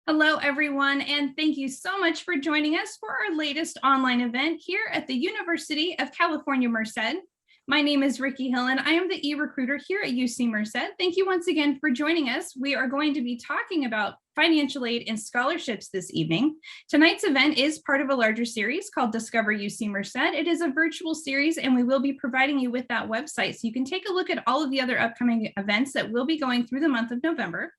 Hello, everyone, and thank you so much for joining us for our latest online event here at the University of California, Merced. My name is Ricky Hill, and I am the e-recruiter here at UC Merced. Thank you once again for joining us. We are going to be talking about financial aid and scholarships this evening. Tonight's event is part of a larger series called Discover UC Merced. It is a virtual series, and we will be providing you with that website so you can take a look at all of the other upcoming events that will be going through the month of November.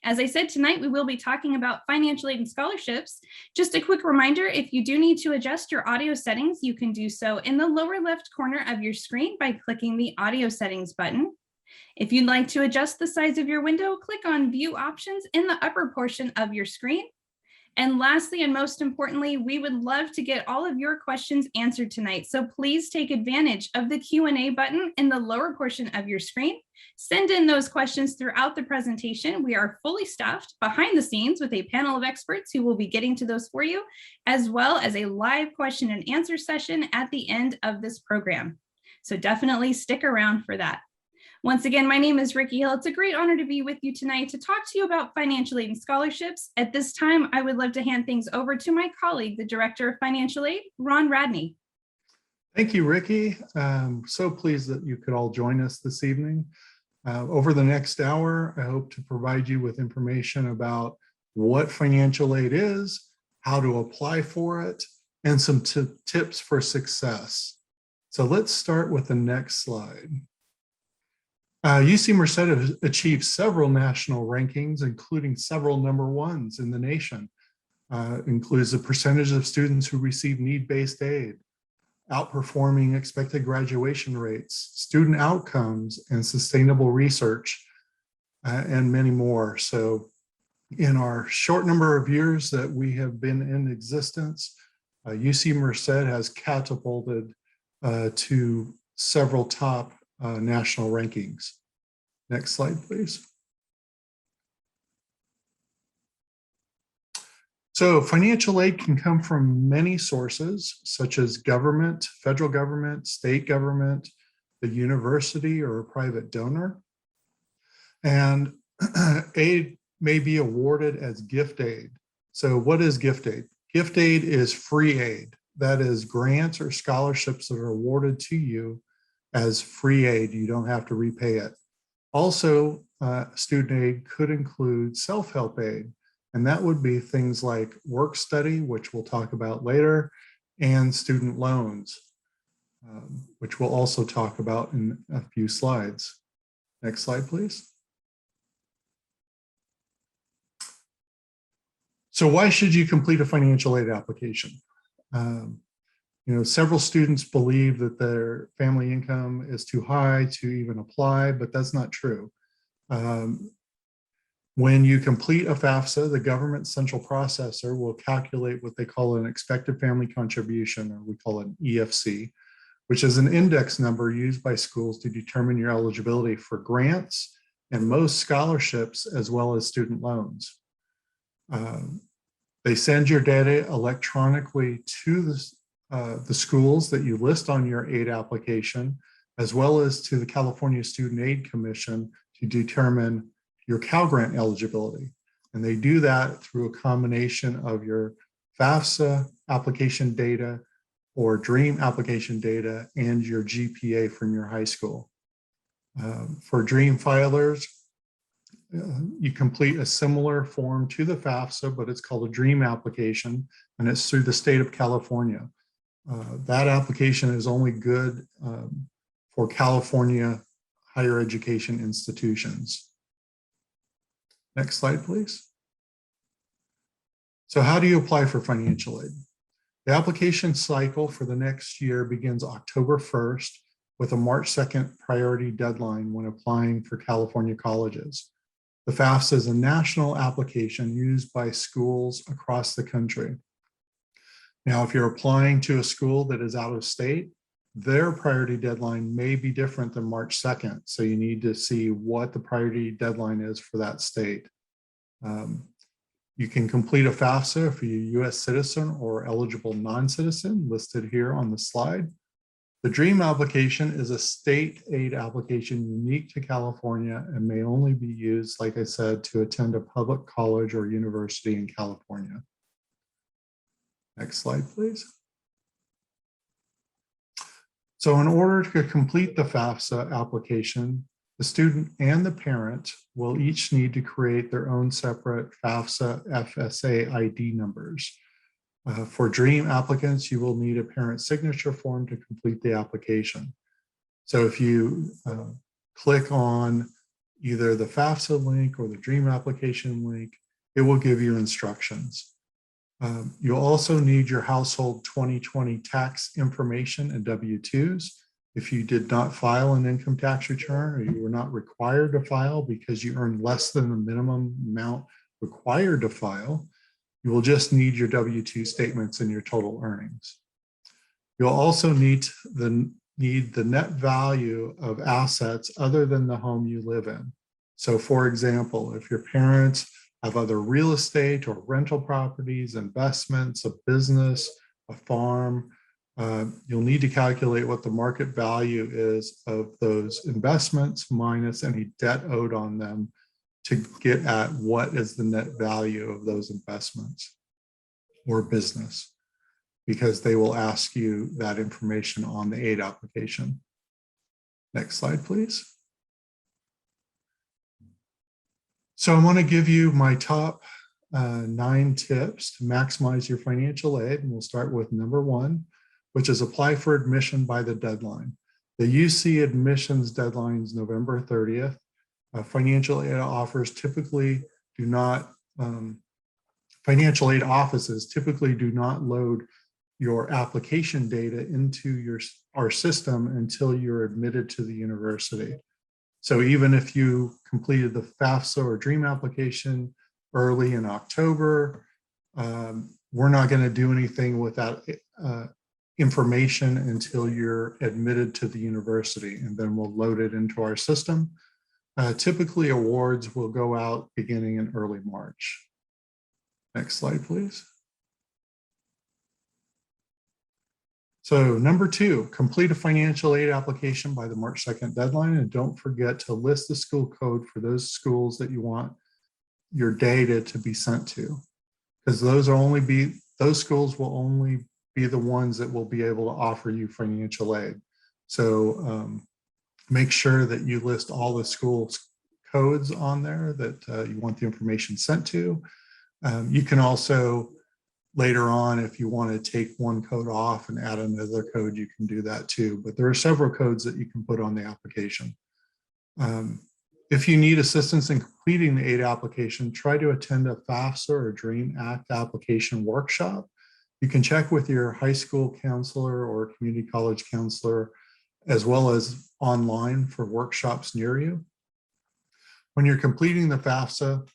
As I said, tonight we will be talking about financial aid and scholarships. Just a quick reminder, if you do need to adjust your audio settings, you can do so in the lower left corner of your screen by clicking the audio settings button. If you'd like to adjust the size of your window, click on view options in the upper portion of your screen. And lastly, and most importantly, we would love to get all of your questions answered tonight. So please take advantage of the Q&A button in the lower portion of your screen. Send in those questions throughout the presentation. We are fully staffed behind the scenes with a panel of experts who will be getting to those for you, as well as a live question and answer session at the end of this program. So definitely stick around for that. Once again, my name is Ricky Hill. It's a great honor to be with you tonight to talk to you about financial aid and scholarships. At this time, I would love to hand things over to my colleague, the Director of Financial Aid, Ron Radney. Thank you, Ricky. I'm so pleased that you could all join us this evening. Over the next hour, I hope to provide you with information about what financial aid is, how to apply for it, and some tips for success. So let's start with the next slide. UC Merced has achieved several national rankings, including several #1s in the nation. Includes the percentage of students who receive need-based aid, outperforming expected graduation rates, student outcomes, and sustainable research, and many more. So in our short number of years that we have been in existence, UC Merced has catapulted to several top national rankings. Next slide, please. So financial aid can come from many sources, such as government, federal government, state government, the university, or a private donor. And aid may be awarded as gift aid. So what is gift aid? Gift aid is free aid. That is grants or scholarships that are awarded to you as free aid. You don't have to repay it. Also, student aid could include self-help aid, and that would be things like work study, which we'll talk about later, and student loans, which we'll also talk about in a few slides. Next slide, please. So why should you complete a financial aid application? Several students believe that their family income is too high to even apply, but that's not true. When you complete a FAFSA, the government central processor will calculate what they call an expected family contribution, or we call it an EFC, which is an index number used by schools to determine your eligibility for grants and most scholarships, as well as student loans. They send your data electronically to the schools that you list on your aid application, as well as to the California Student Aid Commission to determine your Cal Grant eligibility. And they do that through a combination of your FAFSA application data or DREAM application data and your GPA from your high school. For DREAM filers, you complete a similar form to the FAFSA, but it's called a DREAM application, and it's through the state of California. That application is only good for California higher education institutions. Next slide, please. So how do you apply for financial aid? The application cycle for the next year begins October 1st with a March 2nd priority deadline when applying for California colleges. The FAFSA is a national application used by schools across the country. Now, if you're applying to a school that is out of state, their priority deadline may be different than March 2nd. So you need to see what the priority deadline is for that state. You can complete a FAFSA if you're a US citizen or eligible non-citizen listed here on the slide. The DREAM application is a state aid application unique to California and may only be used, like I said, to attend a public college or university in California. Next slide, please. So in order to complete the FAFSA application, the student and the parent will each need to create their own separate FAFSA FSA ID numbers. For DREAM applicants, you will need a parent signature form to complete the application. So if you click on either the FAFSA link or the DREAM application link, it will give you instructions. You'll also need your household 2020 tax information and W-2s. If you did not file an income tax return or you were not required to file because you earned less than the minimum amount required to file, you will just need your W-2 statements and your total earnings. You'll also need the net value of assets other than the home you live in. So for example, if your parents have other real estate or rental properties, investments, a business, a farm, you'll need to calculate what the market value is of those investments minus any debt owed on them to get at what is the net value of those investments or business, because they will ask you that information on the aid application. Next slide, please. So I want to give you my top 9 tips to maximize your financial aid. And we'll start with number 1, which is apply for admission by the deadline. The UC admissions deadline is November 30th. Financial aid offers typically do not, financial aid offices typically do not load your application data into our system until you're admitted to the university. So even if you completed the FAFSA or DREAM application early in October, we're not going to do anything with that information until you're admitted to the university, and then we'll load it into our system. Typically, awards will go out beginning in early March. Next slide, please. So number 2, complete a financial aid application by the March 2nd deadline, and don't forget to list the school code for those schools that you want your data to be sent to, because those schools will only be the ones that will be able to offer you financial aid. So make sure that you list all the school codes on there that you want the information sent to. You can also later on, if you want to take one code off and add another code, you can do that too. But there are several codes that you can put on the application. If you need assistance in completing the aid application, try to attend a FAFSA or DREAM Act application workshop. You can check with your high school counselor or community college counselor, as well as online for workshops near you. When you're completing the FAFSA,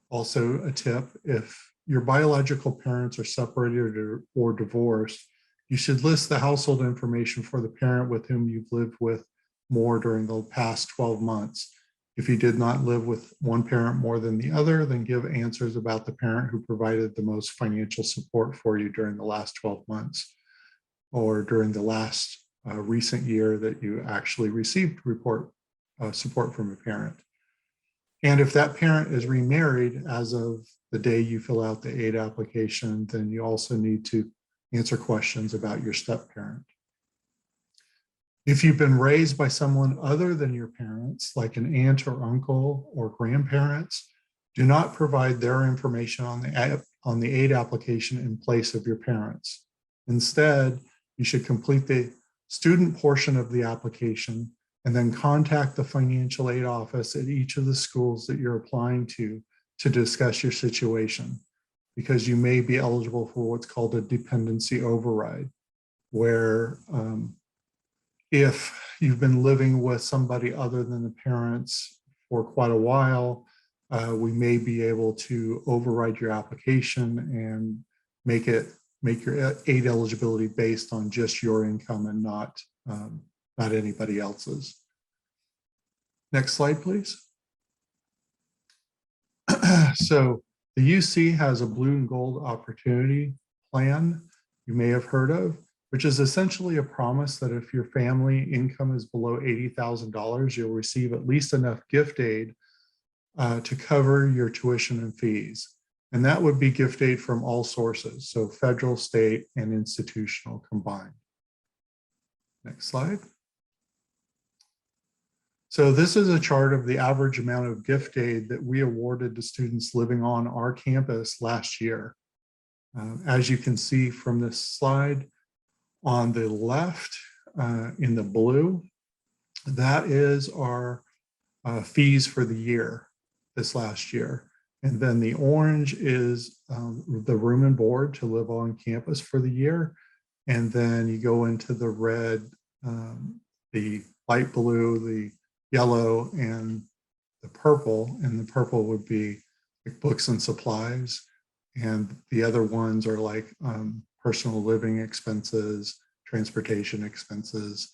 also a tip, if your biological parents are separated or divorced, you should list the household information for the parent with whom you've lived with more during the past 12 months. If you did not live with one parent more than the other, then give answers about the parent who provided the most financial support for you during the last 12 months or during the last recent year that you actually received support from a parent. And if that parent is remarried as of the day you fill out the aid application, then you also need to answer questions about your step-parent. If you've been raised by someone other than your parents, like an aunt or uncle or grandparents, do not provide their information on the aid application in place of your parents. Instead, you should complete the student portion of the application and then contact the financial aid office at each of the schools that you're applying to discuss your situation, because you may be eligible for what's called a dependency override, where if you've been living with somebody other than the parents for quite a while, we may be able to override your application and make your aid eligibility based on just your income and not anybody else's. Next slide, please. So the UC has a blue and gold opportunity plan you may have heard of. which is essentially a promise that if your family income is below $80,000, you'll receive at least enough gift aid to cover your tuition and fees. And that would be gift aid from all sources, so federal, state, and institutional combined. Next slide. So this is a chart of the average amount of gift aid that we awarded to students living on our campus last year. As you can see from this slide, on the left in the blue, that is our fees for the year, this last year. And then the orange is the room and board to live on campus for the year. And then you go into the red, the light blue, the yellow, and the purple. And the purple would be like books and supplies. And the other ones are like personal living expenses, transportation expenses,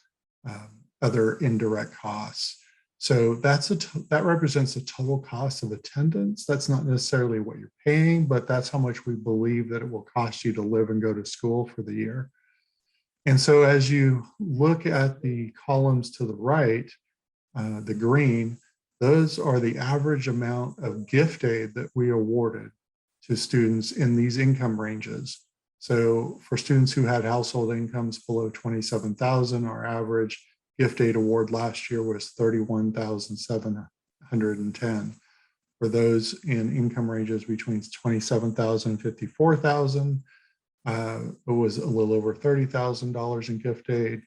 other indirect costs. So that represents the total cost of attendance. That's not necessarily what you're paying, but that's how much we believe that it will cost you to live and go to school for the year. And so as you look at the columns to the right, the green, those are the average amount of gift aid that we awarded to students in these income ranges. So for students who had household incomes below $27,000, our average gift aid award last year was $31,710. For those in income ranges between $27,000 and $54,000, it was a little over $30,000 in gift aid.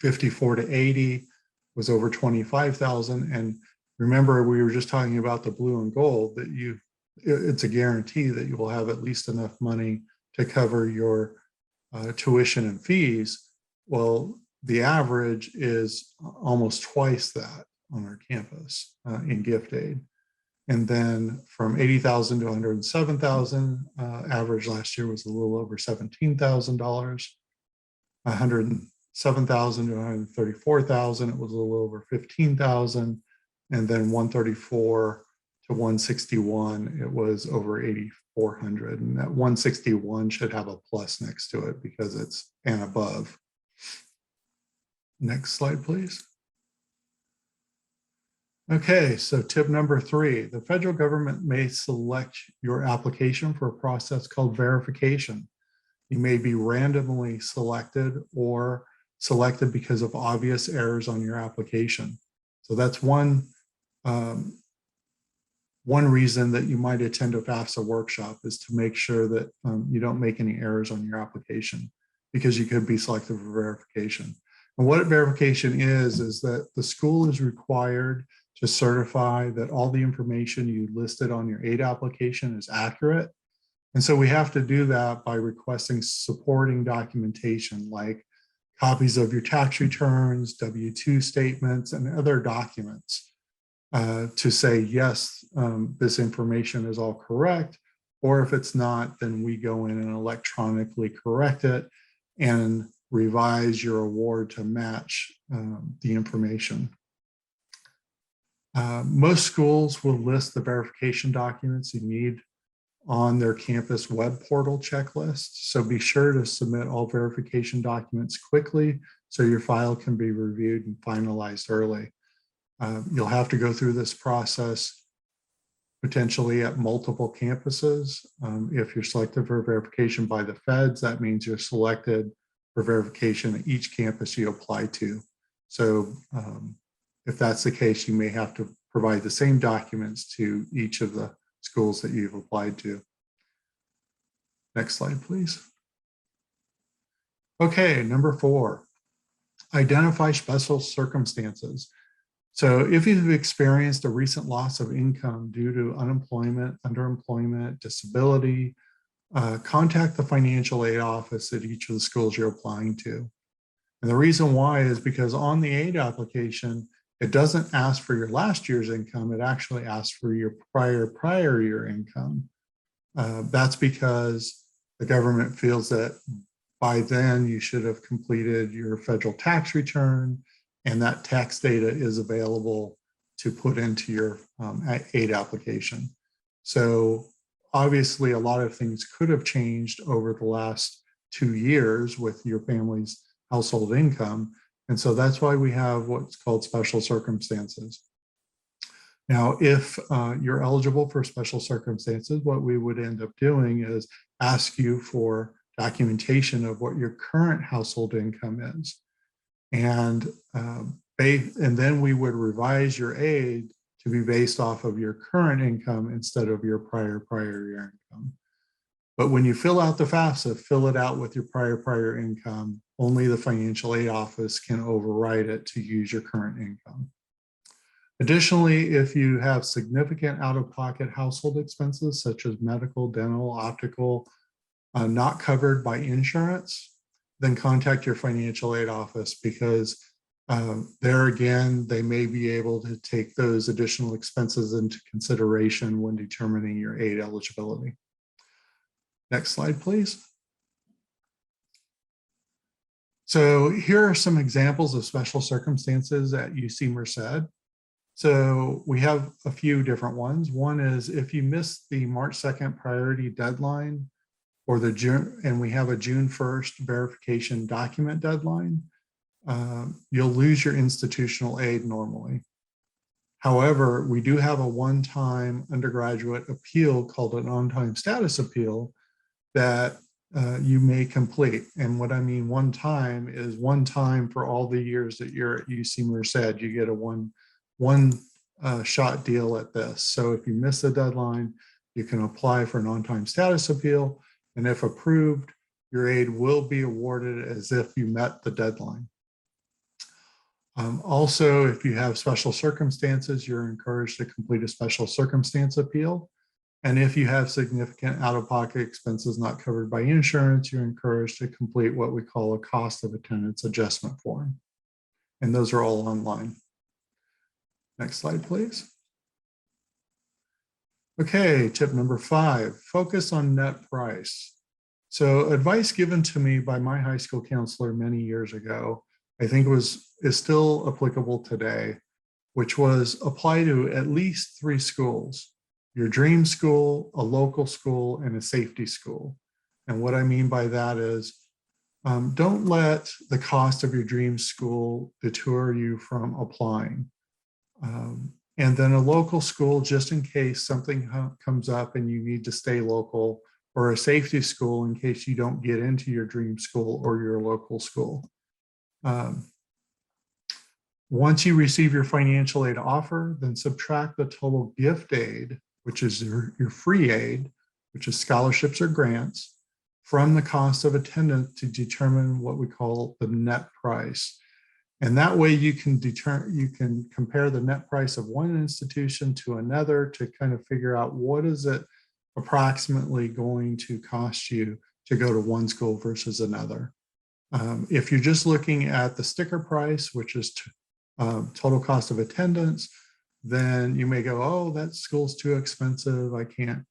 54 to 80 was over $25,000. And remember, we were just talking about the blue and gold, that it's a guarantee that you will have at least enough money to cover your tuition and fees. Well, the average is almost twice that on our campus in gift aid. And then from 80,000 to 107,000, average last year was a little over $17,000. 107,000 to 134,000, it was a little over 15,000. And then 134 to 161, it was over 8,400. And that 161 should have a plus next to it because it's and above. Next slide, please. Okay, so tip number 3, the federal government may select your application for a process called verification. You may be randomly selected or selected because of obvious errors on your application. So that's one reason that you might attend a FAFSA workshop, is to make sure that you don't make any errors on your application, because you could be selected for verification. And what verification is that the school is required to certify that all the information you listed on your aid application is accurate. And so we have to do that by requesting supporting documentation like copies of your tax returns, W-2 statements, and other documents to say, yes, this information is all correct. Or if it's not, then we go in and electronically correct it and revise your award to match the information. Most schools will list the verification documents you need on their campus web portal checklist. So be sure to submit all verification documents quickly so your file can be reviewed and finalized early. You'll have to go through this process potentially at multiple campuses. If you're selected for verification by the feds, that means you're selected for verification at each campus you apply to. So if that's the case, you may have to provide the same documents to each of the schools that you've applied to. Next slide, please. Okay, number 4, identify special circumstances. So if you've experienced a recent loss of income due to unemployment, underemployment, disability, contact the financial aid office at each of the schools you're applying to. And the reason why is because on the aid application, it doesn't ask for your last year's income, it actually asks for your prior year income. That's because the government feels that by then you should have completed your federal tax return, and that tax data is available to put into your aid application. So obviously a lot of things could have changed over the last 2 years with your family's household income. And so that's why we have what's called special circumstances. Now, if you're eligible for special circumstances, what we would end up doing is ask you for documentation of what your current household income is. And then we would revise your aid to be based off of your current income instead of your prior year income. But when you fill out the FAFSA, fill it out with your prior income. Only the financial aid office can override it to use your current income. Additionally, if you have significant out-of-pocket household expenses, such as medical, dental, optical, not covered by insurance, then contact your financial aid office, because there again, they may be able to take those additional expenses into consideration when determining your aid eligibility. Next slide, please. So here are some examples of special circumstances at UC Merced. So we have a few different ones. One is if you miss the March 2nd priority deadline, or the June, and we have a June 1st verification document deadline, you'll lose your institutional aid normally. However, we do have a one-time undergraduate appeal called an on-time status appeal that you may complete. And what I mean one time is one time for all the years that you're at UC Merced. You get a one shot deal at this. So if you miss the deadline, you can apply for an on-time status appeal. And if approved, your aid will be awarded as if you met the deadline. Also, if you have special circumstances, you're encouraged to complete a special circumstance appeal. And if you have significant out-of-pocket expenses not covered by insurance, you're encouraged to complete what we call a cost of attendance adjustment form. And those are all online. Next slide, please. Okay, tip number 5, focus on net price. So advice given to me by my high school counselor many years ago, I think is still applicable today, which was apply to at least 3 schools: your dream school, a local school, and a safety school. And what I mean by that is don't let the cost of your dream school deter you from applying. And then a local school, just in case something comes up and you need to stay local, or a safety school in case you don't get into your dream school or your local school. Once you receive your financial aid offer, then subtract the total gift aid, which is your free aid, which is scholarships or grants, from the cost of attendance to determine what we call the net price. And that way you can compare the net price of one institution to another to kind of figure out what is it approximately going to cost you to go to one school versus another. If you're just looking at the sticker price, which is total cost of attendance, then you may go, oh, that school's too expensive. I can't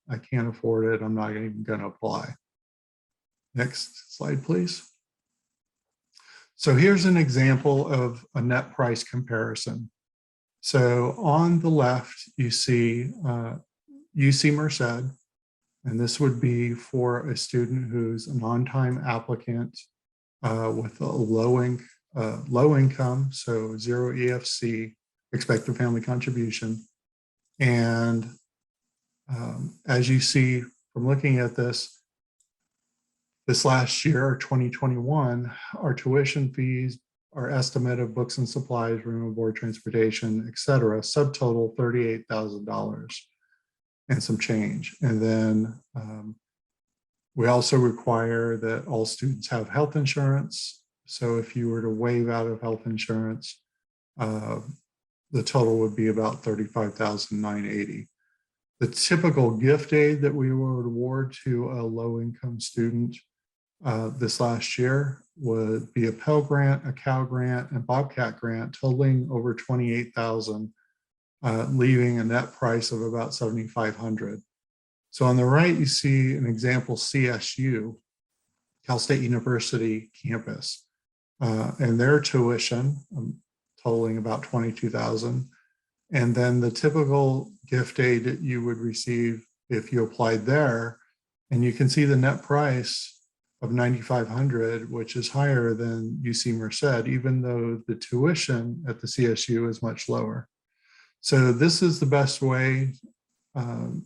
afford it. I'm not even going to apply. Next slide, please. So here's an example of a net price comparison. So on the left, you see UC Merced, and this would be for a student who's an on-time applicant with a low income, so 0 EFC, expected family contribution. And as you see from looking at this last year, 2021, our tuition fees, our estimate of books and supplies, room and board, transportation, et cetera, subtotal $38,000 and some change. And then we also require that all students have health insurance. So if you were to waive out of health insurance, the total would be about $35,980. The typical gift aid that we would award to a low-income student this last year would be a Pell Grant, a Cal Grant, and Bobcat Grant, totaling over $28,000, leaving a net price of about $7,500. So on the right, you see an example CSU, Cal State University campus, and their tuition totaling about $22,000. And then the typical gift aid that you would receive if you applied there, and you can see the net price of $9,500, which is higher than UC Merced, even though the tuition at the CSU is much lower. So this is the best way and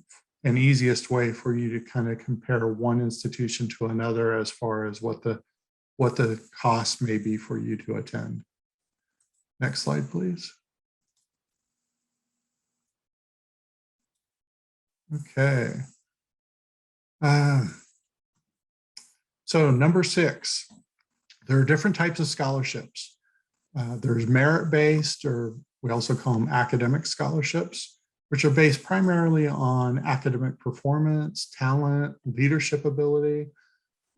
easiest way for you to kind of compare one institution to another as far as what the cost may be for you to attend. Next slide, please. Okay. So number 6, there are different types of scholarships. There's merit-based, or we also call them academic scholarships, which are based primarily on academic performance, talent, leadership ability.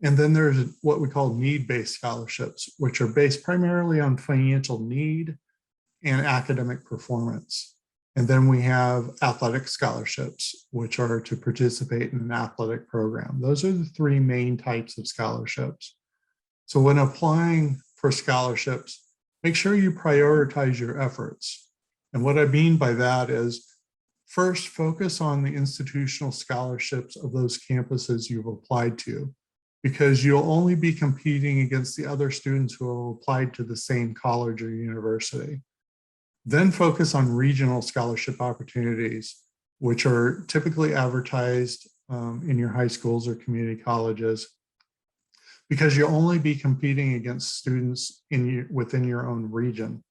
And then there's what we call need-based scholarships, which are based primarily on financial need and academic performance. And then we have athletic scholarships, which are to participate in an athletic program. Those are the 3 main types of scholarships. So when applying for scholarships, make sure you prioritize your efforts. And what I mean by that is, first, focus on the institutional scholarships of those campuses you've applied to, because you'll only be competing against the other students who have applied to the same college or university. Then focus on regional scholarship opportunities, which are typically advertised in your high schools or community colleges, because you'll only be competing against students within your own region.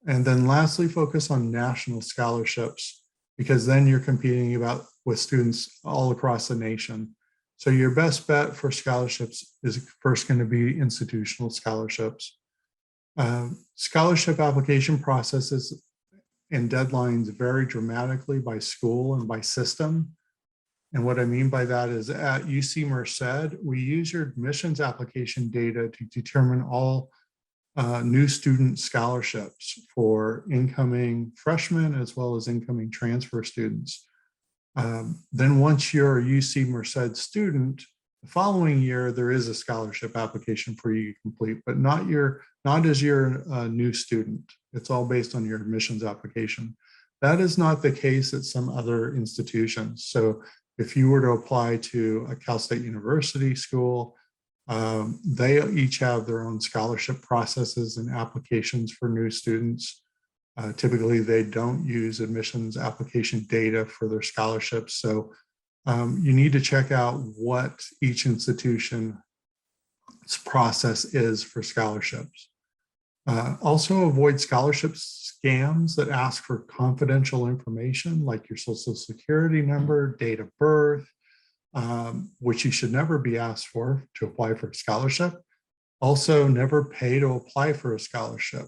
And then lastly, focus on national scholarships, because then you're competing with students all across the nation. So your best bet for scholarships is first going to be institutional scholarships. Scholarship application processes and deadlines vary dramatically by school and by system. And what I mean by that is, at UC Merced, we use your admissions application data to determine all new student scholarships for incoming freshmen as well as incoming transfer students. Then once you're a UC Merced student, the following year, there is a scholarship application for you to complete, but not as you're a new student. It's all based on your admissions application. That is not the case at some other institutions. So if you were to apply to a Cal State University school, they each have their own scholarship processes and applications for new students. Typically, they don't use admissions application data for their scholarships. So you need to check out what each institution's process is for scholarships. Also avoid scholarship scams that ask for confidential information like your social security number, date of birth, which you should never be asked for to apply for a scholarship. Also, never pay to apply for a scholarship.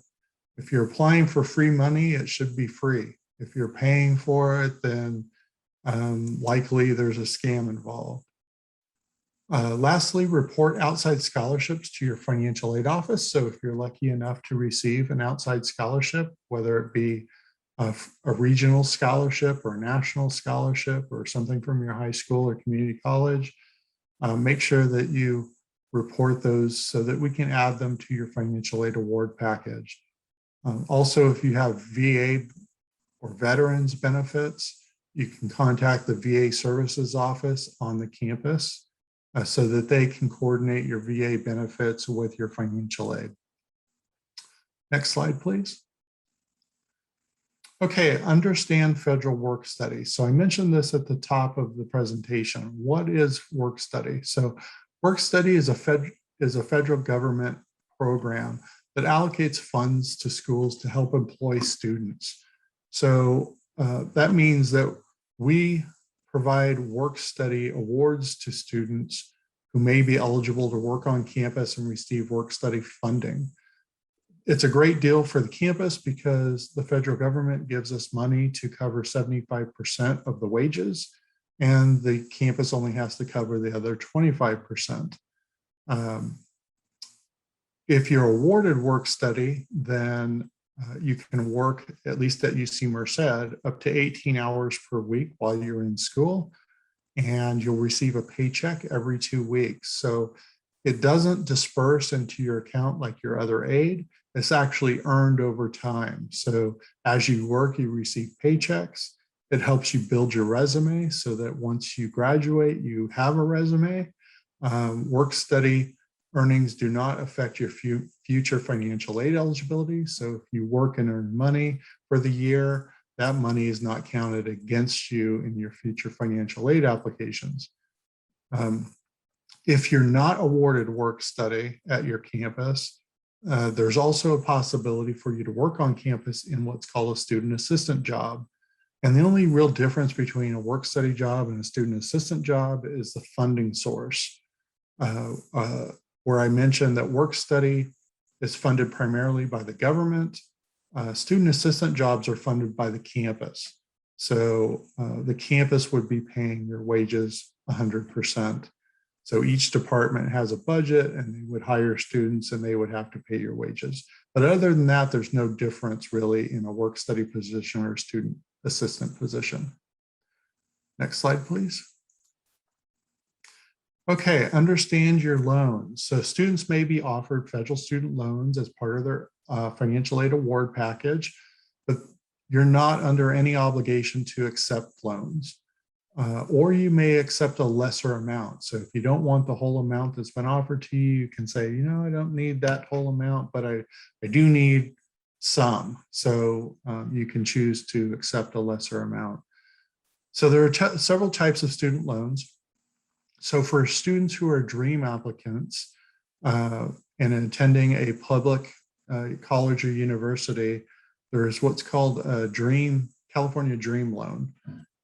If you're applying for free money, it should be free. If you're paying for it, then likely there's a scam involved. Lastly, report outside scholarships to your financial aid office. So if you're lucky enough to receive an outside scholarship, whether it be a regional scholarship or a national scholarship or something from your high school or community college, make sure that you report those so that we can add them to your financial aid award package. Also, if you have VA or veterans benefits, you can contact the VA services office on the campus so that they can coordinate your VA benefits with your financial aid. Next slide, please. Okay, understand federal work study. So I mentioned this at the top of the presentation. What is work study? So work study is a federal government program that allocates funds to schools to help employ students. So that means that we provide work study awards to students who may be eligible to work on campus and receive work study funding. It's a great deal for the campus because the federal government gives us money to cover 75% of the wages, and the campus only has to cover the other 25%. If you're awarded work study, then you can work, at least at UC Merced, up to 18 hours per week while you're in school, and you'll receive a paycheck every 2 weeks. So it doesn't disperse into your account like your other aid. It's actually earned over time. So as you work, you receive paychecks. It helps you build your resume so that once you graduate, you have a resume. Work study earnings do not affect your future financial aid eligibility. So if you work and earn money for the year, that money is not counted against you in your future financial aid applications. If you're not awarded work study at your campus, there's also a possibility for you to work on campus in what's called a student assistant job. And the only real difference between a work study job and a student assistant job is the funding source. Where I mentioned that work study is funded primarily by the government, student assistant jobs are funded by the campus. So the campus would be paying your wages 100%. So each department has a budget and they would hire students and they would have to pay your wages. But other than that, there's no difference really in a work study position or a student assistant position. Next slide, please. Okay, understand your loans. So students may be offered federal student loans as part of their financial aid award package, but you're not under any obligation to accept loans. Or you may accept a lesser amount. So if you don't want the whole amount that's been offered to you, you can say, you know, I don't need that whole amount, but I do need some. So you can choose to accept a lesser amount. So there are several types of student loans. So for students who are DREAM applicants and attending a public college or university, there's what's called a California DREAM loan.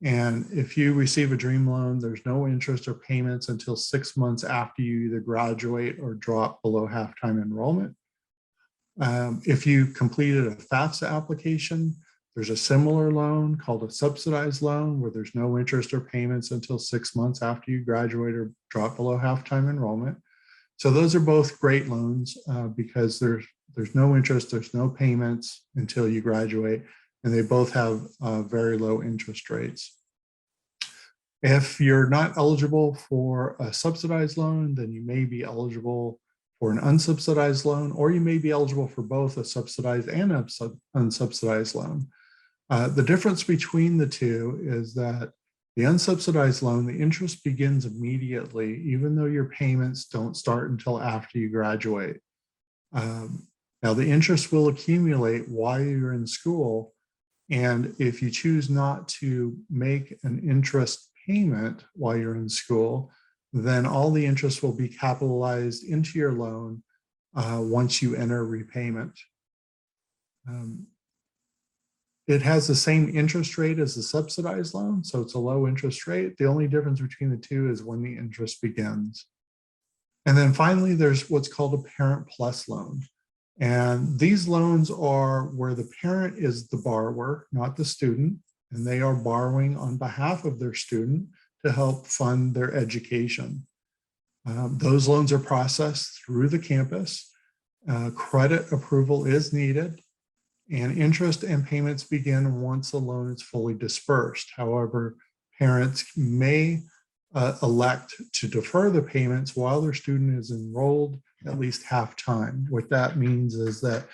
And if you receive a DREAM loan, there's no interest or payments until 6 months after you either graduate or drop below half-time enrollment. If you completed a FAFSA application, there's a similar loan called a subsidized loan where there's no interest or payments until 6 months after you graduate or drop below half-time enrollment. So those are both great loans because there's no interest, there's no payments until you graduate, and they both have very low interest rates. If you're not eligible for a subsidized loan, then you may be eligible for an unsubsidized loan, or you may be eligible for both a subsidized and unsubsidized loan. The difference between the two is that the unsubsidized loan, the interest begins immediately, even though your payments don't start until after you graduate. Now, the interest will accumulate while you're in school, and if you choose not to make an interest payment while you're in school, then all the interest will be capitalized into your loan once you enter repayment. It has the same interest rate as the subsidized loan, so it's a low interest rate. The only difference between the two is when the interest begins. And then finally, there's what's called a Parent Plus loan. And these loans are where the parent is the borrower, not the student, and they are borrowing on behalf of their student to help fund their education. Those loans are processed through the campus. Credit approval is needed, and interest and payments begin once the loan is fully dispersed. However, parents may elect to defer the payments while their student is enrolled at least half time. What that means is that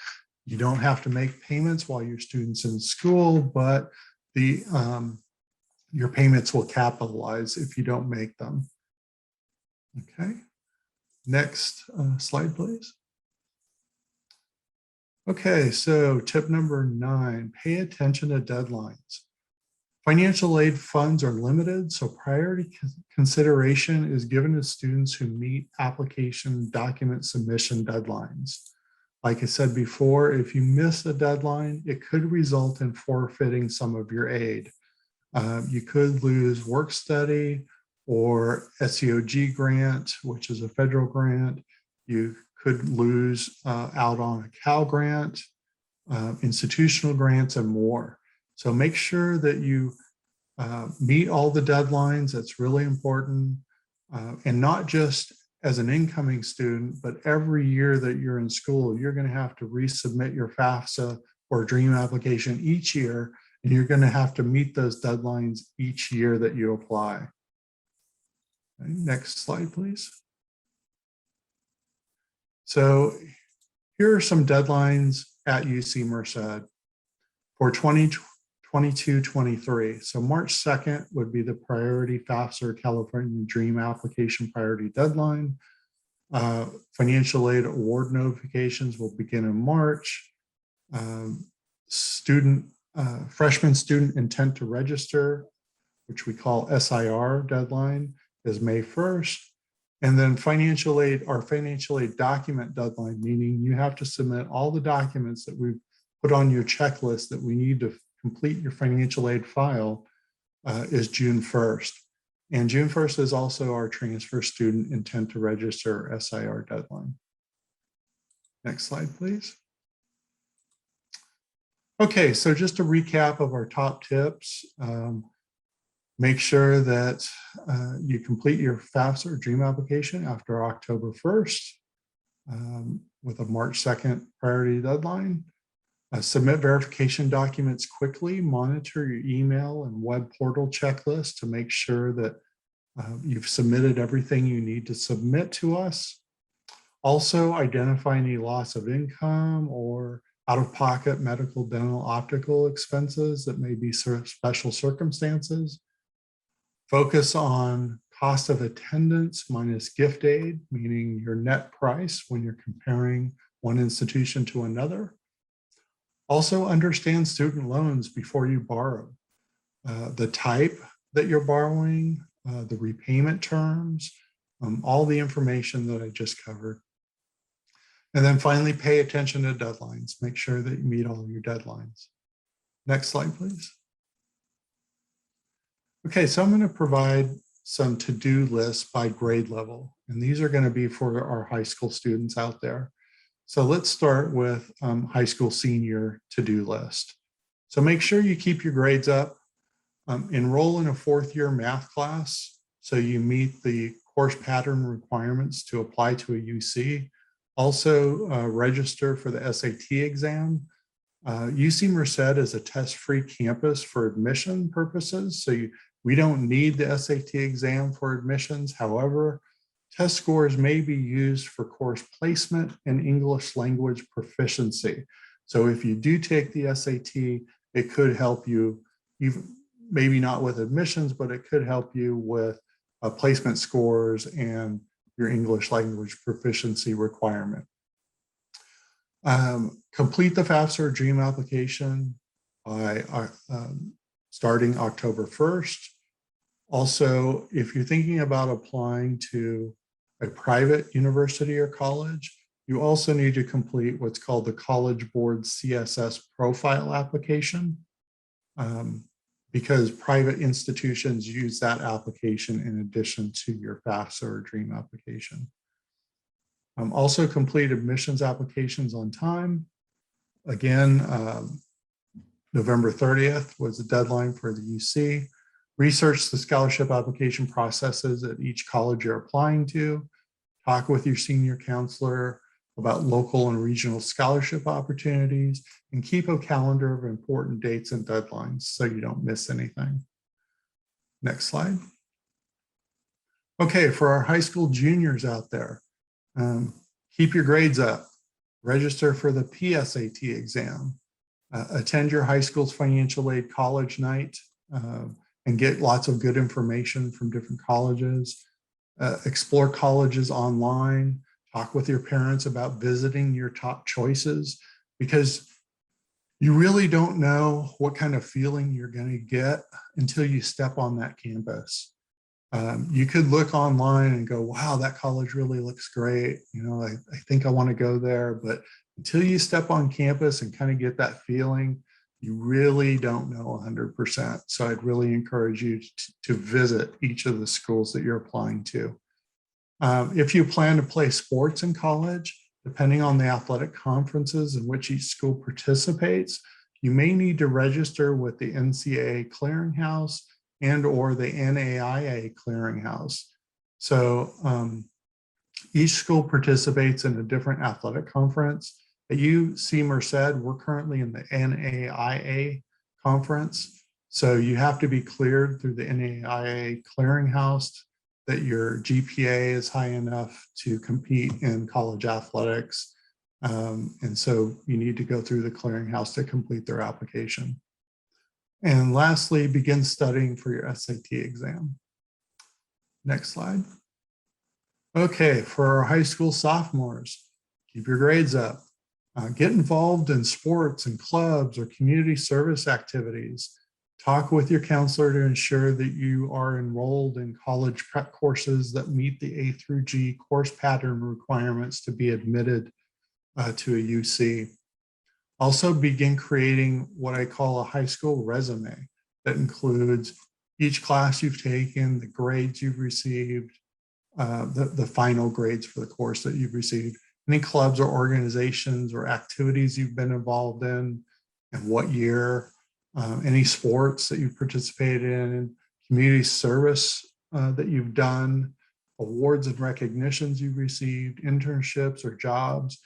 you don't have to make payments while your student's in school, but your payments will capitalize if you don't make them. Okay, next slide, please. Okay, so tip number 9, pay attention to deadlines. Financial aid funds are limited, so priority consideration is given to students who meet application document submission deadlines. Like I said before, if you miss a deadline, it could result in forfeiting some of your aid. You could lose work study or SEOG grant, which is a federal grant. You could lose out on a Cal grant, institutional grants, and more. So make sure that you meet all the deadlines. That's really important. And not just as an incoming student, but every year that you're in school, you're going to have to resubmit your FAFSA or DREAM application each year, and you're going to have to meet those deadlines each year that you apply. Okay, next slide, please. So here are some deadlines at UC Merced. For 2020 22-23. So March 2nd would be the priority FAFSA California Dream application priority deadline. Financial aid award notifications will begin in March. Freshman student intent to register, which we call SIR deadline, is May 1st. And then our financial aid document deadline, meaning you have to submit all the documents that we've put on your checklist that we need to complete your financial aid file, is June 1st. And June 1st is also our transfer student intent to register SIR deadline. Next slide, please. Okay, so just a recap of our top tips. Make sure that you complete your FAFSA or DREAM application after October 1st with a March 2nd priority deadline. Submit verification documents quickly. Monitor your email and web portal checklist to make sure that you've submitted everything you need to submit to us. Also, identify any loss of income or out-of-pocket medical, dental, optical expenses that may be special circumstances. Focus on cost of attendance minus gift aid, meaning your net price when you're comparing one institution to another. Also understand student loans before you borrow. The type that you're borrowing, the repayment terms, all the information that I just covered. And then finally, pay attention to deadlines. Make sure that you meet all of your deadlines. Next slide, please. Okay, so I'm going to provide some to-do lists by grade level, and these are going to be for our high school students out there. So let's start with high school senior to-do list. So make sure you keep your grades up. Enroll in a fourth-year math class so you meet the course pattern requirements to apply to a UC. Also register for the SAT exam. UC Merced is a test-free campus for admission purposes, so we don't need the SAT exam for admissions. However, test scores may be used for course placement and English language proficiency. So if you do take the SAT, it could help you, even maybe not with admissions, but it could help you with placement scores and your English language proficiency requirement. Complete the FAFSA or DREAM application by starting October 1st. Also, if you're thinking about applying to a private university or college, you also need to complete what's called the College Board CSS profile application, because private institutions use that application in addition to your FAFSA or DREAM application. Also complete admissions applications on time. Again, November 30th was the deadline for the UC. Research the scholarship application processes at each college you're applying to. Talk with your senior counselor about local and regional scholarship opportunities, and keep a calendar of important dates and deadlines so you don't miss anything. Next slide. Okay, for our high school juniors out there, keep your grades up. Register for the PSAT exam. Attend your high school's financial aid college night and get lots of good information from different colleges. Explore colleges online. Talk with your parents about visiting your top choices, because you really don't know what kind of feeling you're going to get until you step on that campus. You could look online and go, wow, that college really looks great. You know, I think I want to go there. But until you step on campus and kind of get that feeling, you really don't know 100%. So I'd really encourage you to visit each of the schools that you're applying to. If you plan to play sports in college, depending on the athletic conferences in which each school participates, you may need to register with the NCAA clearinghouse and or the NAIA clearinghouse. So each school participates in a different athletic conference. At UC Merced, we're currently in the NAIA conference. So you have to be cleared through the NAIA clearinghouse that your GPA is high enough to compete in college athletics. And so you need to go through the clearinghouse to complete their application. And lastly, begin studying for your SAT exam. Next slide. Okay, for our high school sophomores, keep your grades up. Get involved in sports and clubs or community service activities. Talk with your counselor to ensure that you are enrolled in college prep courses that meet the A through G course pattern requirements to be admitted to a UC. Also begin creating what I call a high school resume that includes each class you've taken, the grades you've received, the final grades for the course that you've received, any clubs or organizations or activities you've been involved in, and what year, any sports that you've participated in, community service that you've done, awards and recognitions you've received, internships or jobs.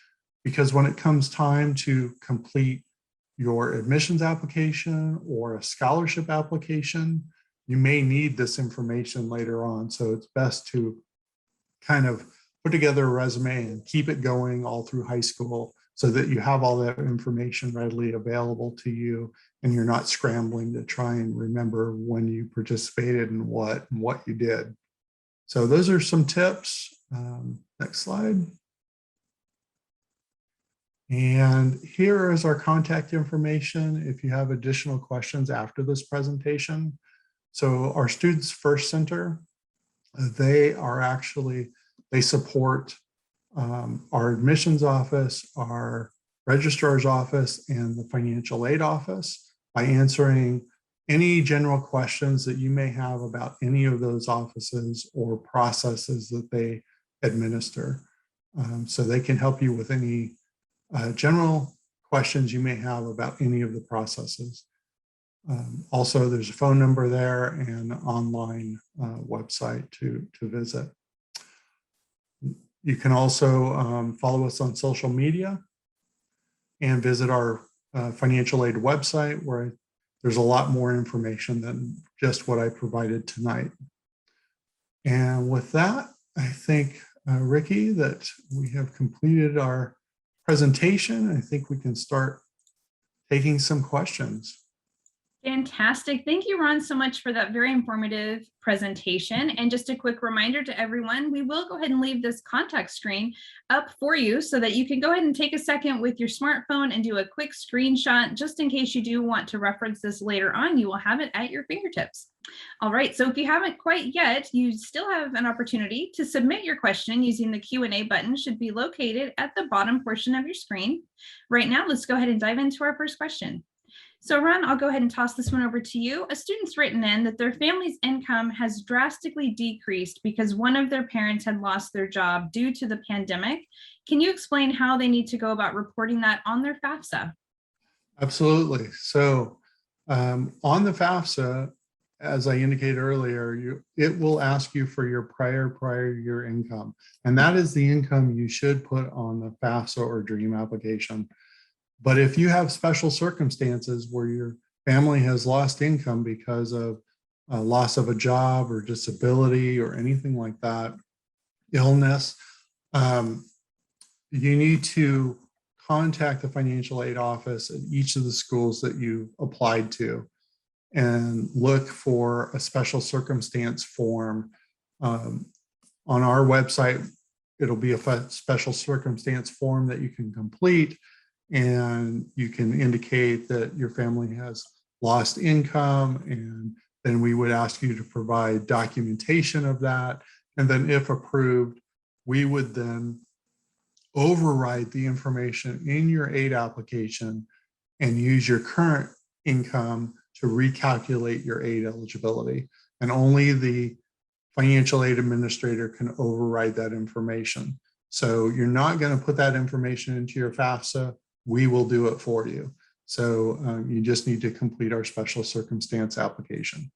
Because when it comes time to complete your admissions application or a scholarship application, you may need this information later on. So it's best to kind of put together a resume and keep it going all through high school so that you have all that information readily available to you and you're not scrambling to try and remember when you participated in what and what you did. So those are some tips. Next slide. And here is our contact information if you have additional questions after this presentation. So our Students First Center, they support our admissions office, our registrar's office, and the financial aid office by answering any general questions that you may have about any of those offices or processes that they administer. So they can help you with any general questions you may have about any of the processes. Also, there's a phone number there and an online website to visit. You can also follow us on social media and visit our financial aid website where there's a lot more information than just what I provided tonight. And with that, I think, Ricky, that we have completed our presentation. I think we can start taking some questions. Fantastic. Thank you, Ron, so much for that very informative presentation. And just a quick reminder to everyone, we will go ahead and leave this contact screen up for you so that you can go ahead and take a second with your smartphone and do a quick screenshot, just in case you do want to reference this later on. You will have it at your fingertips. All right, so if you haven't quite yet, you still have an opportunity to submit your question using the Q&A button, should be located at the bottom portion of your screen. Right now, let's go ahead and dive into our first question. So Ron, I'll go ahead and toss this one over to you. A student's written in that their family's income has drastically decreased because one of their parents had lost their job due to the pandemic. Can you explain how they need to go about reporting that on their FAFSA? Absolutely. So on the FAFSA, as I indicated earlier, it will ask you for your prior year income. And that is the income you should put on the FAFSA or DREAM application. But if you have special circumstances where your family has lost income because of a loss of a job or disability or anything like that, illness, you need to contact the financial aid office at each of the schools that you applied to and look for a special circumstance form. On our website, it'll be a special circumstance form that you can complete, and you can indicate that your family has lost income, and then we would ask you to provide documentation of that. And then if approved, we would then override the information in your aid application and use your current income to recalculate your aid eligibility. And only the financial aid administrator can override that information. So you're not going to put that information into your FAFSA. We will do it for you. So you just need to complete our special circumstance application.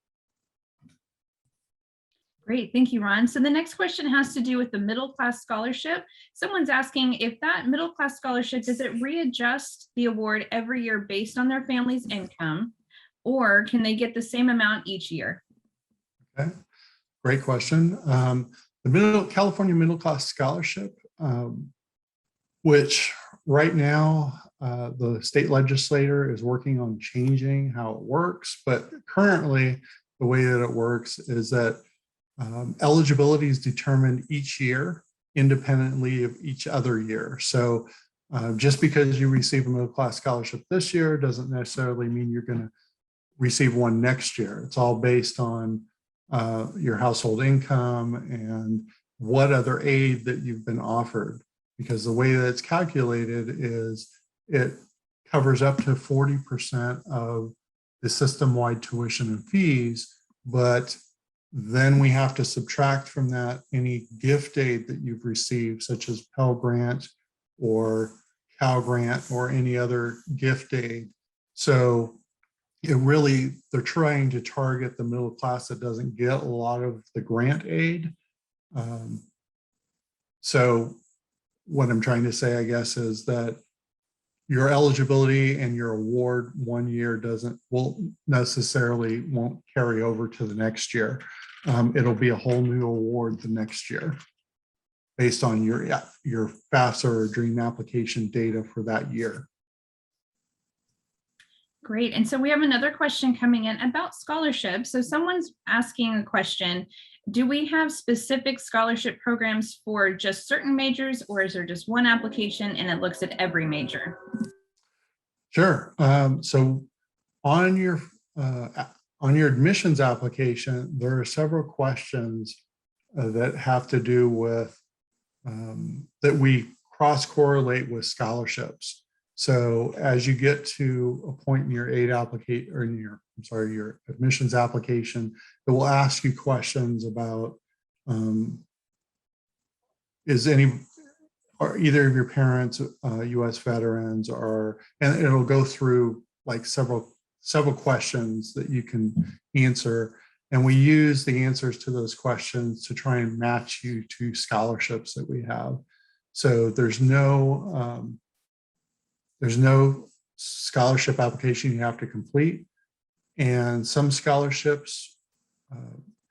Great, thank you, Ron. So the next question has to do with the middle class scholarship. Someone's asking if that middle class scholarship, does it readjust the award every year based on their family's income, or can they get the same amount each year? Okay, great question. The California Middle Class Scholarship, which right now the state legislator is working on changing how it works, but currently the way that it works is that eligibility is determined each year independently of each other year. So just because you receive a middle class scholarship this year doesn't necessarily mean you're going to receive one next year. It's all based on your household income and what other aid that you've been offered. Because the way that it's calculated is it covers up to 40% of the system-wide tuition and fees, but then we have to subtract from that any gift aid that you've received, such as Pell Grant or Cal Grant or any other gift aid. So they're trying to target the middle class that doesn't get a lot of the grant aid. So what I'm trying to say, I guess, is that your eligibility and your award one year won't carry over to the next year. It'll be a whole new award the next year based on your FAFSA or DREAM application data for that year. Great. And so we have another question coming in about scholarships. So someone's asking a question, do we have specific scholarship programs for just certain majors, or is there just one application and it looks at every major? Sure. So on your admissions application, there are several questions that have to do with that we cross-correlate with scholarships. So as you get to a point in your aid application or in your admissions application, it will ask you questions about are either of your parents U.S. veterans, and it'll go through like several questions that you can answer. And we use the answers to those questions to try and match you to scholarships that we have. So there's no scholarship application you have to complete. And some scholarships,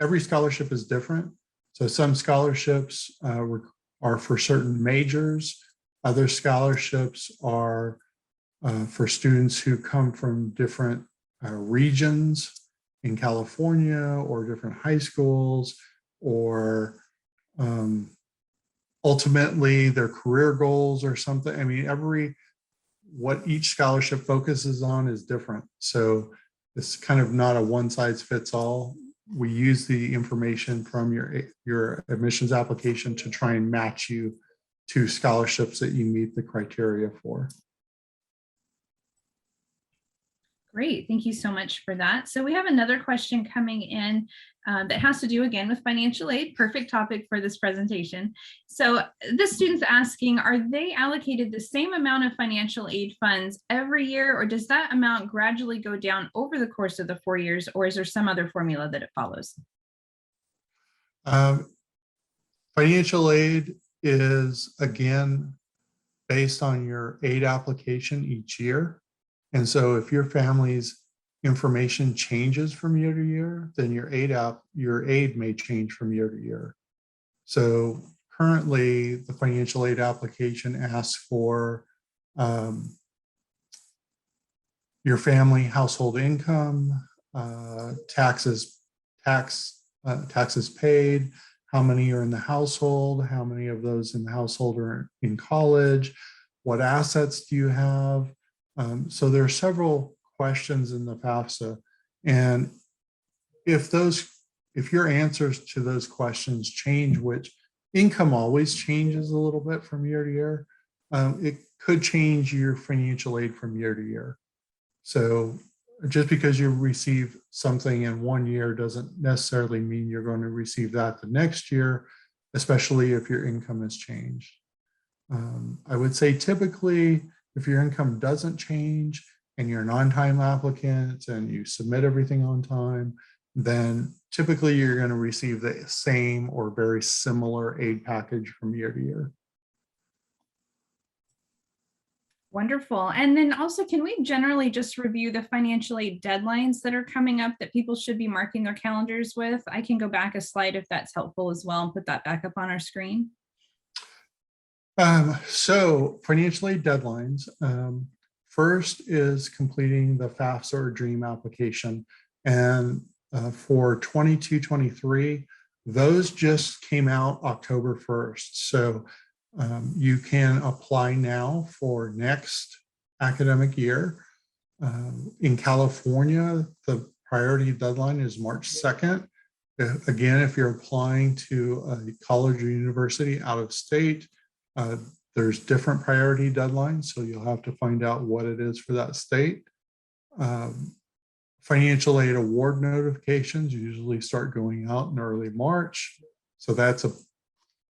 every scholarship is different. So some scholarships are for certain majors. Other scholarships are for students who come from different regions in California or different high schools, or ultimately their career goals or something. I mean, what each scholarship focuses on is different. So it's kind of not a one size fits all. We use the information from your admissions application to try and match you to scholarships that you meet the criteria for. Great, thank you so much for that. So we have another question coming in that has to do again with financial aid, perfect topic for this presentation. So the student's asking, are they allocated the same amount of financial aid funds every year, or does that amount gradually go down over the course of the 4 years, or is there some other formula that it follows? Financial aid is, again, based on your aid application each year. And so if your family's information changes from year to year, then your aid may change from year to year. So currently the financial aid application asks for your family household income, taxes paid, how many are in the household, how many of those in the household are in college, what assets do you have? So there are several questions in the FAFSA, and if your answers to those questions change, which income always changes a little bit from year to year, it could change your financial aid from year to year. So just because you receive something in 1 year doesn't necessarily mean you're going to receive that the next year, especially if your income has changed. I would say typically, if your income doesn't change and you're an on-time applicant and you submit everything on time, then typically you're going to receive the same or very similar aid package from year to year. Wonderful. And then also, can we generally just review the financial aid deadlines that are coming up that people should be marking their calendars with? I can go back a slide if that's helpful as well and put that back up on our screen. So financial aid deadlines, First is completing the FAFSA or DREAM application. And for 22-23, those just came out October 1st. So you can apply now for next academic year. In California, the priority deadline is March 2nd. Again, if you're applying to a college or university out of state, there's different priority deadlines, so you'll have to find out what it is for that state. Financial aid award notifications usually start going out in early March. So that's a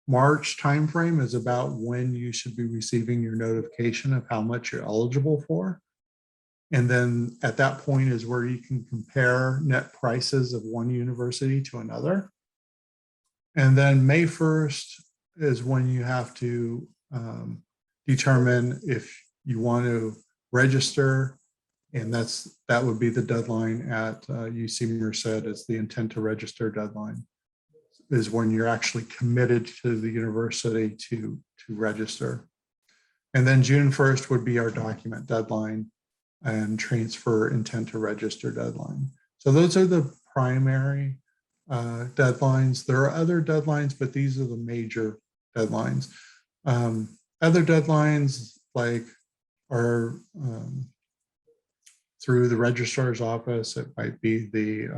March timeframe is about when you should be receiving your notification of how much you're eligible for. And then at that point is where you can compare net prices of one university to another. And then May 1st is when you have to determine if you want to register. And that would be the deadline at UC Merced. Is the intent to register deadline is when you're actually committed to the university to register. And then June 1st would be our document deadline and transfer intent to register deadline. So those are the primary deadlines. There are other deadlines, but these are the major deadlines. Other deadlines like are through the registrar's office. It might be the,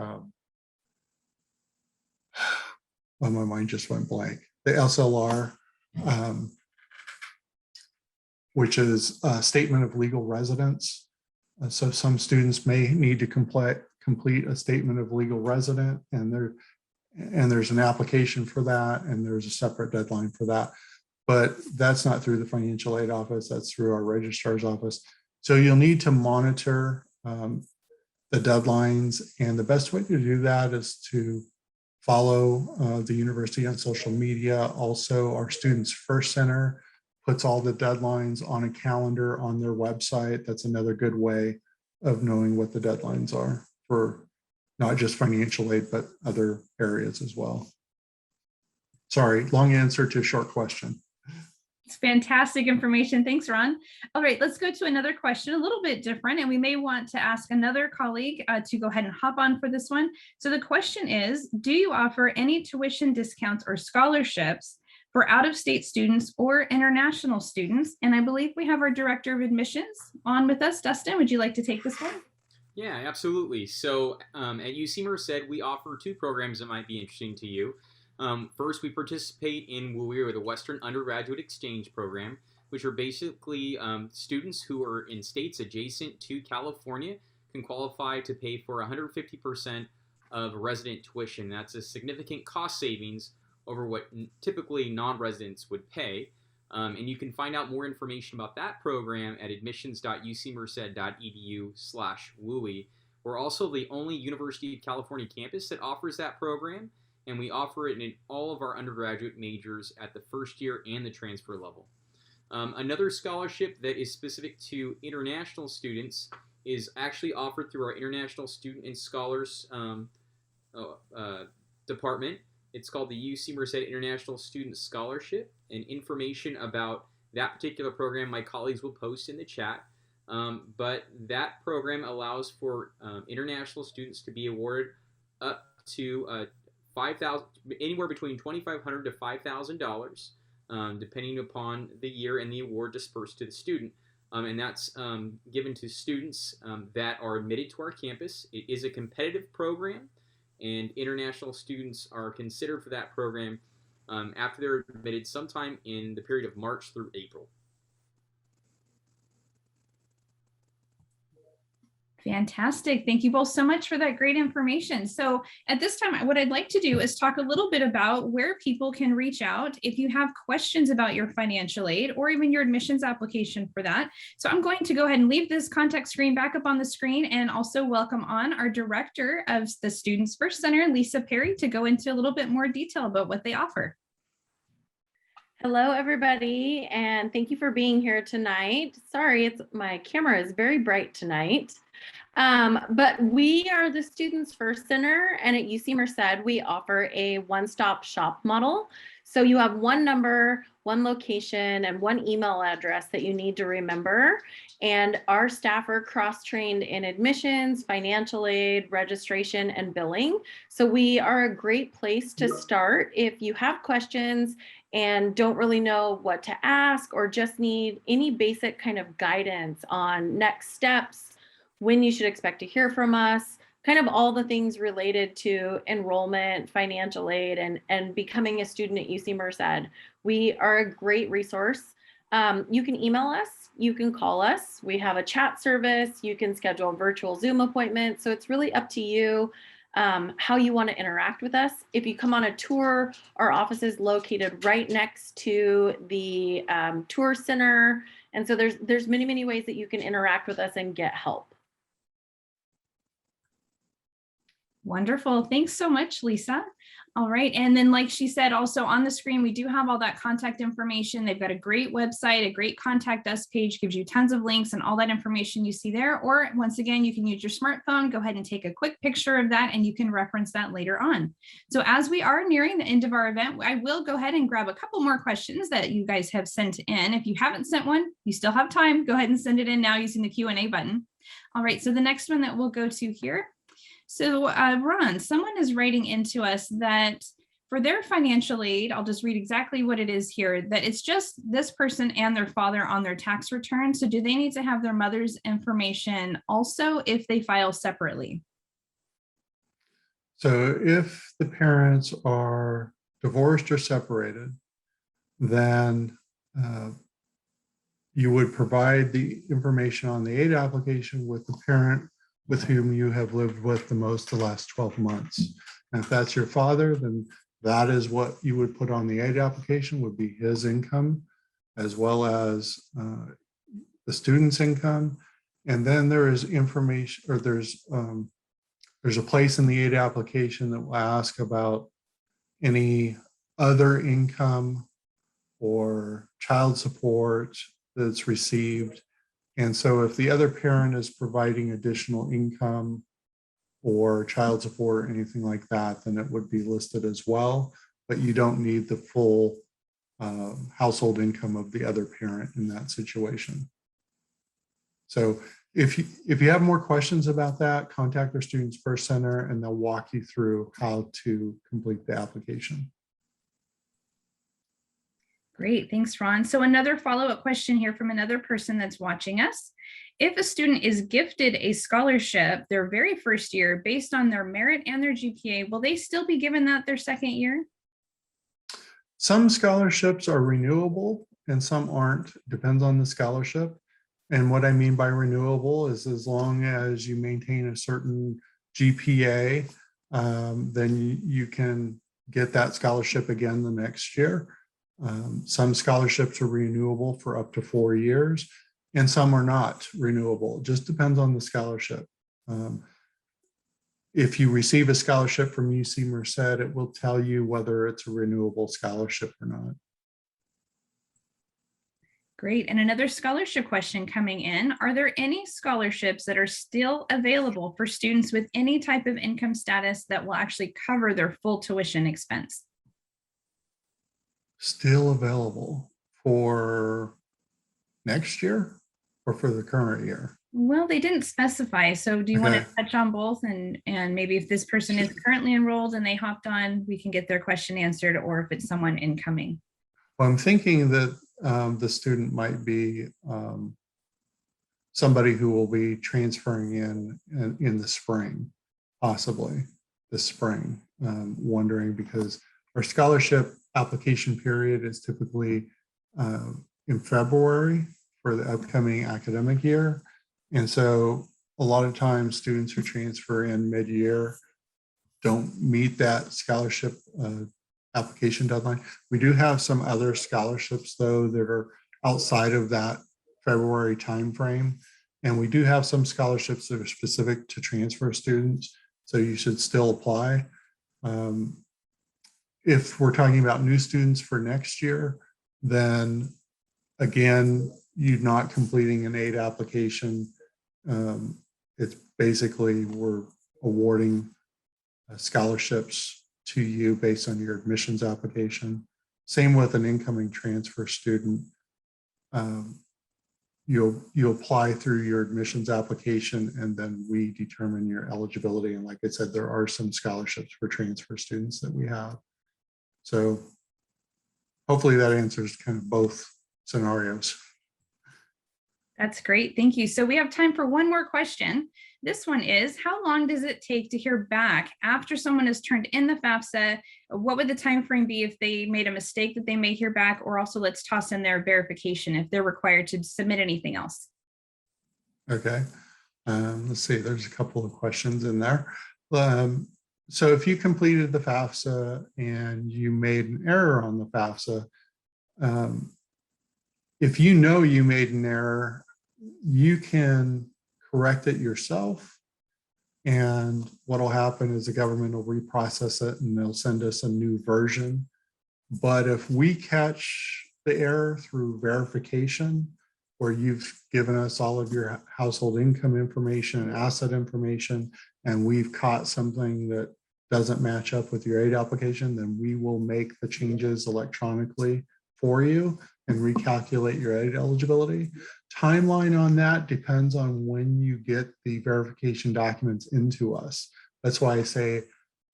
oh, my mind just went blank. The SLR, which is a statement of legal residence. So some students may need to complete a statement of legal resident, and there's an application for that, and there's a separate deadline for that. But that's not through the financial aid office, that's through our registrar's office. So you'll need to monitor the deadlines, and the best way to do that is to follow the university on social media. Also, our Students First Center puts all the deadlines on a calendar on their website. That's another good way of knowing what the deadlines are for not just financial aid, but other areas as well. Sorry, long answer to a short question. It's fantastic information. Thanks, Ron. All right, let's go to another question, a little bit different, and we may want to ask another colleague to go ahead and hop on for this one. So the question is, do you offer any tuition discounts or scholarships for out-of-state students or international students? And I believe we have our Director of Admissions on with us. Dustin, would you like to take this one? Yeah, absolutely. So at UC Merced, we offer two programs that might be interesting to you. First, we participate in WUI, or the Western Undergraduate Exchange Program, which are basically students who are in states adjacent to California can qualify to pay for 150% of resident tuition. That's a significant cost savings over what typically non-residents would pay. And you can find out more information about that program at admissions.ucmerced.edu/WUI. We're also the only University of California campus that offers that program, and we offer it in all of our undergraduate majors at the first year and the transfer level. Another scholarship that is specific to international students is actually offered through our International Student and Scholars department. It's called the UC Merced International Student Scholarship, and information about that particular program my colleagues will post in the chat. But that program allows for international students to be awarded up to $5,000, anywhere between $2,500 to $5,000, depending upon the year and the award dispersed to the student. And that's given to students that are admitted to our campus. It is a competitive program, and international students are considered for that program after they're admitted sometime in the period of March through April. Fantastic. Thank you both so much for that great information. So at this time, what I'd like to do is talk a little bit about where people can reach out if you have questions about your financial aid or even your admissions application for that. So I'm going to go ahead and leave this contact screen back up on the screen, and also welcome on our Director of the Students First Center, Lisa Perry, to go into a little bit more detail about what they offer. Hello, everybody, and thank you for being here tonight. Sorry, my camera is very bright tonight. But we are the Students First Center, and at UC Merced, we offer a one-stop shop model. So you have one number, one location, and one email address that you need to remember. And our staff are cross-trained in admissions, financial aid, registration, and billing. So we are a great place to start if you have questions and don't really know what to ask, or just need any basic kind of guidance on next steps, when you should expect to hear from us, kind of all the things related to enrollment, financial aid, and becoming a student at UC Merced. We are a great resource. You can email us, you can call us. We have a chat service. You can schedule a virtual Zoom appointment. So it's really up to you how you want to interact with us. If you come on a tour, our office is located right next to the tour center. And so there's many, many ways that you can interact with us and get help. Wonderful. Thanks so much, Lisa. All right. And then, like she said, also on the screen, we do have all that contact information. They've got a great website, a great contact us page, gives you tons of links and all that information you see there. Or once again, you can use your smartphone, go ahead and take a quick picture of that, and you can reference that later on. So as we are nearing the end of our event, I will go ahead and grab a couple more questions that you guys have sent in. If you haven't sent one, you still have time. Go ahead and send it in now using the Q&A button. All right. So the next one that we'll go to here. So Ron, someone is writing into us that for their financial aid, I'll just read exactly what it is here, that it's just this person and their father on their tax return. So do they need to have their mother's information also if they file separately? So if the parents are divorced or separated, then you would provide the information on the aid application with the parent with whom you have lived with the most the last 12 months. And if that's your father, then that is what you would put on the aid application, would be his income, as well as the student's income. And then there is information, or there's a place in the aid application that will ask about any other income or child support that's received. And so if the other parent is providing additional income or child support or anything like that, then it would be listed as well, but you don't need the full household income of the other parent in that situation. So if you have more questions about that, contact our Students First Center and they'll walk you through how to complete the application. Great, thanks, Ron. So another follow-up question here from another person that's watching us. If a student is gifted a scholarship their very first year based on their merit and their GPA, will they still be given that their second year? Some scholarships are renewable and some aren't, depends on the scholarship. And what I mean by renewable is as long as you maintain a certain GPA, then you can get that scholarship again the next year. Some scholarships are renewable for up to 4 years, and some are not renewable. It just depends on the scholarship. If you receive a scholarship from UC Merced, it will tell you whether it's a renewable scholarship or not. Great. And another scholarship question coming in. Are there any scholarships that are still available for students with any type of income status that will actually cover their full tuition expense? Still available for next year or for the current year? Well, they didn't specify. So do you want to touch on both, and maybe if this person is currently enrolled and they hopped on, we can get their question answered, or if it's someone incoming? Well, I'm thinking that the student might be somebody who will be transferring in the spring, possibly this spring. Wondering because our scholarship application period is typically in February for the upcoming academic year. And so a lot of times students who transfer in mid-year don't meet that scholarship application deadline. We do have some other scholarships though that are outside of that February timeframe. And we do have some scholarships that are specific to transfer students. So you should still apply. If we're talking about new students for next year, then again, you're not completing an aid application. It's basically we're awarding scholarships to you based on your admissions application. Same with an incoming transfer student. You apply through your admissions application, and then we determine your eligibility. And like I said, there are some scholarships for transfer students that we have. So hopefully that answers kind of both scenarios. That's great. Thank you. So we have time for one more question. This one is, how long does it take to hear back after someone has turned in the FAFSA? What would the time frame be if they made a mistake that they may hear back, or also let's toss in their verification if they're required to submit anything else? Okay. Let's see, there's a couple of questions in there. So if you completed the FAFSA and you made an error on the FAFSA, if you know you made an error, you can correct it yourself. And what will happen is the government will reprocess it and they'll send us a new version. But if we catch the error through verification, where you've given us all of your household income information and asset information, and we've caught something that doesn't match up with your aid application, then we will make the changes electronically for you and recalculate your aid eligibility. Timeline on that depends on when you get the verification documents into us. That's why I say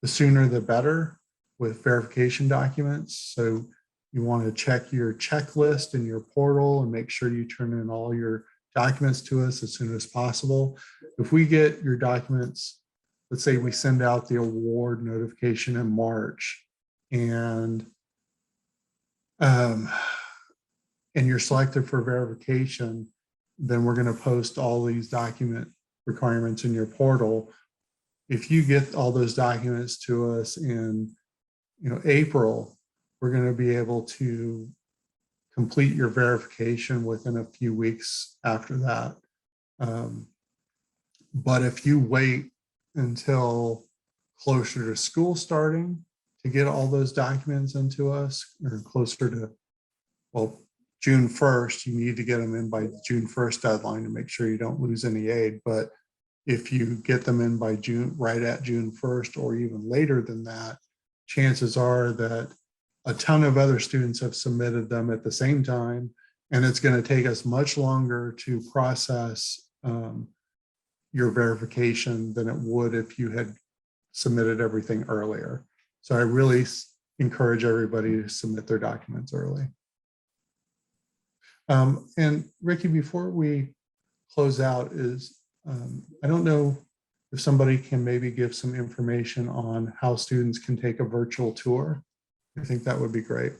the sooner the better with verification documents. So you want to check your checklist in your portal and make sure you turn in all your documents to us as soon as possible. If we get your documents, let's say we send out the award notification in March, and you're selected for verification, then we're going to post all these document requirements in your portal. If you get all those documents to us in April, we're going to be able to complete your verification within a few weeks after that. But if you wait until closer to school starting to get all those documents into us, or closer to, well, June 1st, you need to get them in by the June 1st deadline to make sure you don't lose any aid. But if you get them in by June, right at June 1st, or even later than that, chances are that a ton of other students have submitted them at the same time, and it's going to take us much longer to process your verification than it would if you had submitted everything earlier. So I really encourage everybody to submit their documents early. And Ricky, before we close out, I don't know if somebody can maybe give some information on how students can take a virtual tour. I think that would be great.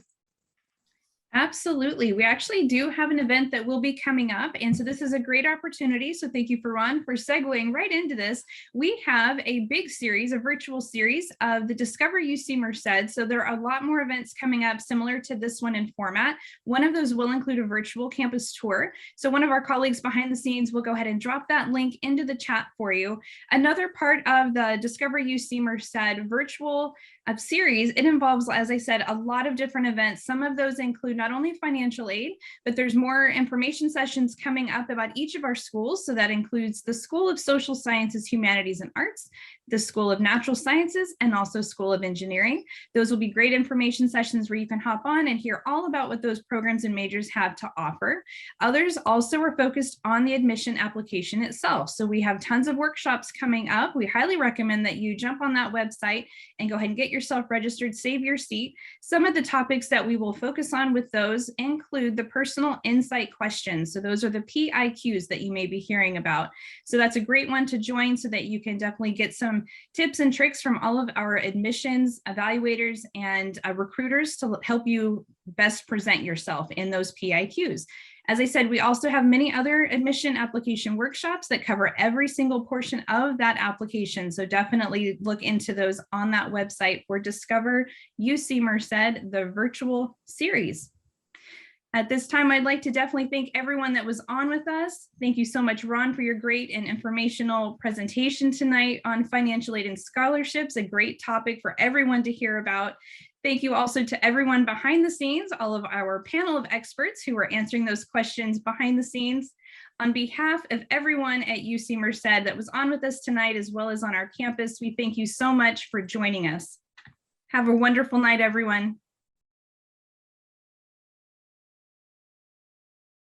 Absolutely. We actually do have an event that will be coming up. And so this is a great opportunity. So thank you, Ron, for segueing right into this. We have a big series, a virtual series of the Discover UC Merced. So there are a lot more events coming up similar to this one in format. One of those will include a virtual campus tour. So one of our colleagues behind the scenes will go ahead and drop that link into the chat for you. Another part of the Discover UC Merced virtual series, it involves, as I said, a lot of different events. Some of those include not only financial aid, but there's more information sessions coming up about each of our schools. So that includes the School of Social Sciences, Humanities, and Arts, the School of Natural Sciences, and also School of Engineering. Those will be great information sessions where you can hop on and hear all about what those programs and majors have to offer. Others also are focused on the admission application itself. So we have tons of workshops coming up. We highly recommend that you jump on that website and go ahead and get yourself registered, save your seat. Some of the topics that we will focus on with those include the personal insight questions. So those are the PIQs that you may be hearing about. So that's a great one to join so that you can definitely get some tips and tricks from all of our admissions evaluators and recruiters to help you best present yourself in those PIQs. As I said, we also have many other admission application workshops that cover every single portion of that application. So definitely look into those on that website for Discover UC Merced, the virtual series. At this time, I'd like to definitely thank everyone that was on with us. Thank you so much, Ron, for your great and informational presentation tonight on financial aid and scholarships, a great topic for everyone to hear about. Thank you also to everyone behind the scenes, all of our panel of experts who were answering those questions behind the scenes. On behalf of everyone at UC Merced that was on with us tonight, as well as on our campus, we thank you so much for joining us. Have a wonderful night, everyone.